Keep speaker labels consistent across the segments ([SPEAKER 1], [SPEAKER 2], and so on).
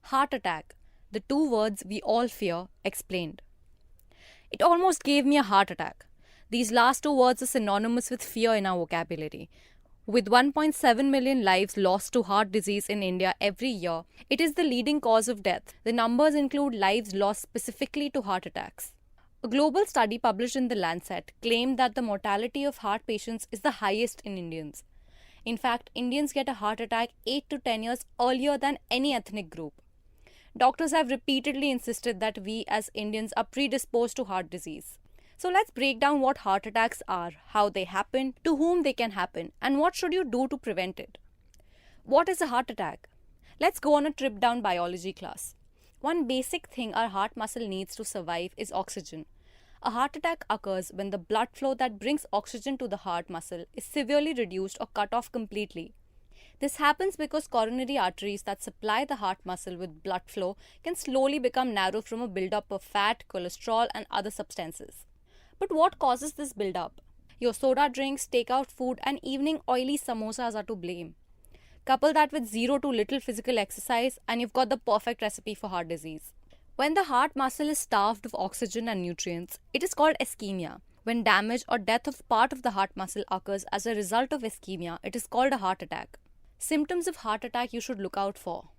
[SPEAKER 1] Heart attack, the two words we all fear, explained. It almost gave me a heart attack. These last two words are synonymous with fear in our vocabulary. With 1.7 million lives lost to heart disease in India every year, it is the leading cause of death. The numbers include lives lost specifically to heart attacks. A global study published in The Lancet claimed that the mortality of heart patients is the highest in Indians. In fact, Indians get a heart attack 8 to 10 years earlier than any ethnic group. Doctors have repeatedly insisted that we as Indians are predisposed to heart disease. So let's break down what heart attacks are, how they happen, to whom they can happen, and what should you do to prevent it. What is a heart attack? Let's go on a trip down biology class. One basic thing our heart muscle needs to survive is oxygen. A heart attack occurs when the blood flow that brings oxygen to the heart muscle is severely reduced or cut off completely. This happens because coronary arteries that supply the heart muscle with blood flow can slowly become narrow from a buildup of fat, cholesterol, and other substances. But what causes this buildup? Your soda drinks, takeout food, and evening oily samosas are to blame. Couple that with zero to little physical exercise, and you've got the perfect recipe for heart disease. When the heart muscle is starved of oxygen and nutrients, it is called ischemia. When damage or death of part of the heart muscle occurs as a result of ischemia, it is called a heart attack. Symptoms of heart attack you should look out for.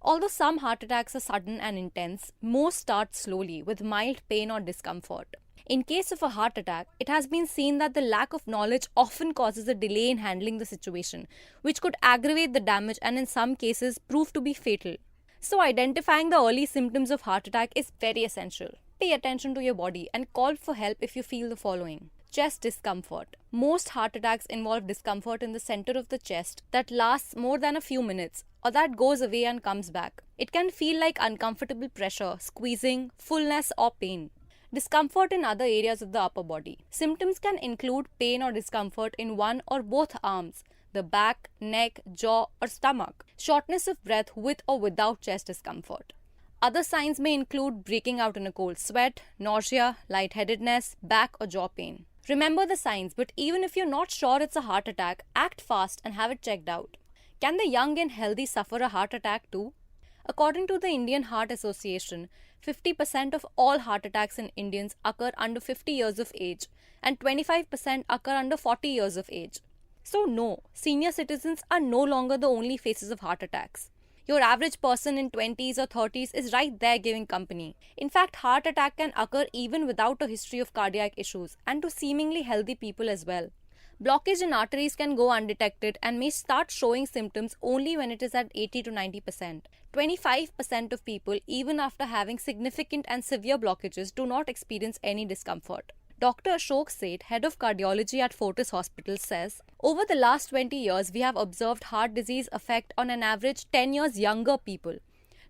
[SPEAKER 1] Although some heart attacks are sudden and intense, most start slowly with mild pain or discomfort. In case of a heart attack, it has been seen that the lack of knowledge often causes a delay in handling the situation, which could aggravate the damage and in some cases prove to be fatal. So identifying the early symptoms of heart attack is very essential. Pay attention to your body and call for help if you feel the following. Chest discomfort. Most heart attacks involve discomfort in the center of the chest that lasts more than a few minutes or that goes away and comes back. It can feel like uncomfortable pressure, squeezing, fullness, or pain. Discomfort in other areas of the upper body. Symptoms can include pain or discomfort in one or both arms, the back, neck, jaw, or stomach. Shortness of breath with or without chest discomfort. Other signs may include breaking out in a cold sweat, nausea, lightheadedness, back or jaw pain. Remember the signs, but even if you're not sure it's a heart attack, act fast and have it checked out. Can the young and healthy suffer a heart attack too? According to the Indian Heart Association, 50% of all heart attacks in Indians occur under 50 years of age and 25% occur under 40 years of age. So no, senior citizens are no longer the only faces of heart attacks. Your average person in 20s or 30s is right there giving company. In fact, heart attack can occur even without a history of cardiac issues and to seemingly healthy people as well. Blockage in arteries can go undetected and may start showing symptoms only when it is at 80 to 90%. 25% of people, even after having significant and severe blockages, do not experience any discomfort. Dr. Ashok Seth, head of cardiology at Fortis Hospital, says, over the last 20 years, we have observed heart disease affect on an average 10 years younger people.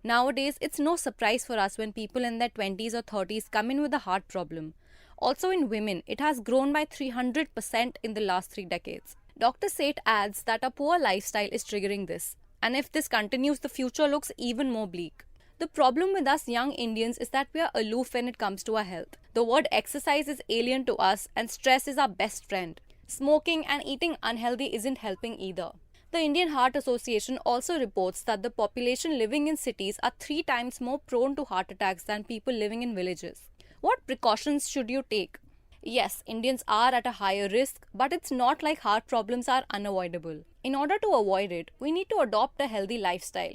[SPEAKER 1] Nowadays, it's no surprise for us when people in their 20s or 30s come in with a heart problem. Also in women, it has grown by 300% in the last 3 decades. Dr. Seth adds that a poor lifestyle is triggering this. And if this continues, the future looks even more bleak. The problem with us young Indians is that we are aloof when it comes to our health. The word exercise is alien to us and stress is our best friend. Smoking and eating unhealthy isn't helping either. The Indian Heart Association also reports that the population living in cities are 3 times more prone to heart attacks than people living in villages. What precautions should you take? Yes, Indians are at a higher risk, but it's not like heart problems are unavoidable. In order to avoid it, we need to adopt a healthy lifestyle.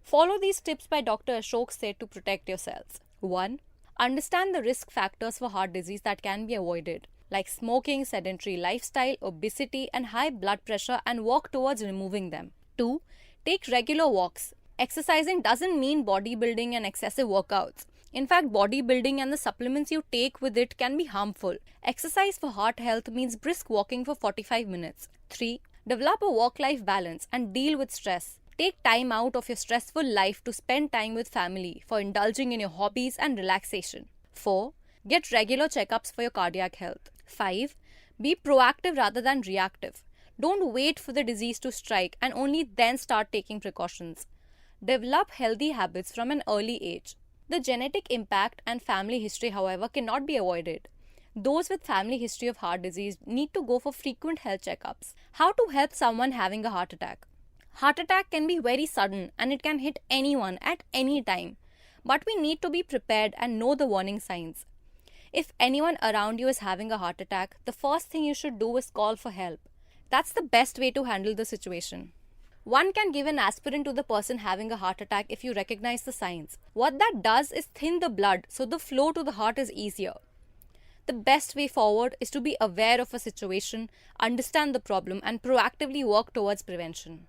[SPEAKER 1] Follow these tips by Dr. Ashok Seth to protect yourselves. 1. Understand the risk factors for heart disease that can be avoided, like smoking, sedentary lifestyle, obesity, and high blood pressure, and work towards removing them. 2. Take regular walks. Exercising doesn't mean bodybuilding and excessive workouts. In fact, bodybuilding and the supplements you take with it can be harmful. Exercise for heart health means brisk walking for 45 minutes. 3. Develop a work-life balance and deal with stress. Take time out of your stressful life to spend time with family for indulging in your hobbies and relaxation. 4. Get regular checkups for your cardiac health. 5. Be proactive rather than reactive. Don't wait for the disease to strike and only then start taking precautions. Develop healthy habits from an early age. The genetic impact and family history, however, cannot be avoided. Those with family history of heart disease need to go for frequent health checkups. How to help someone having a heart attack? Heart attack can be very sudden and it can hit anyone at any time. But we need to be prepared and know the warning signs. If anyone around you is having a heart attack, the first thing you should do is call for help. That's the best way to handle the situation. One can give an aspirin to the person having a heart attack if you recognize the signs. What that does is thin the blood so the flow to the heart is easier. The best way forward is to be aware of a situation, understand the problem, and proactively work towards prevention.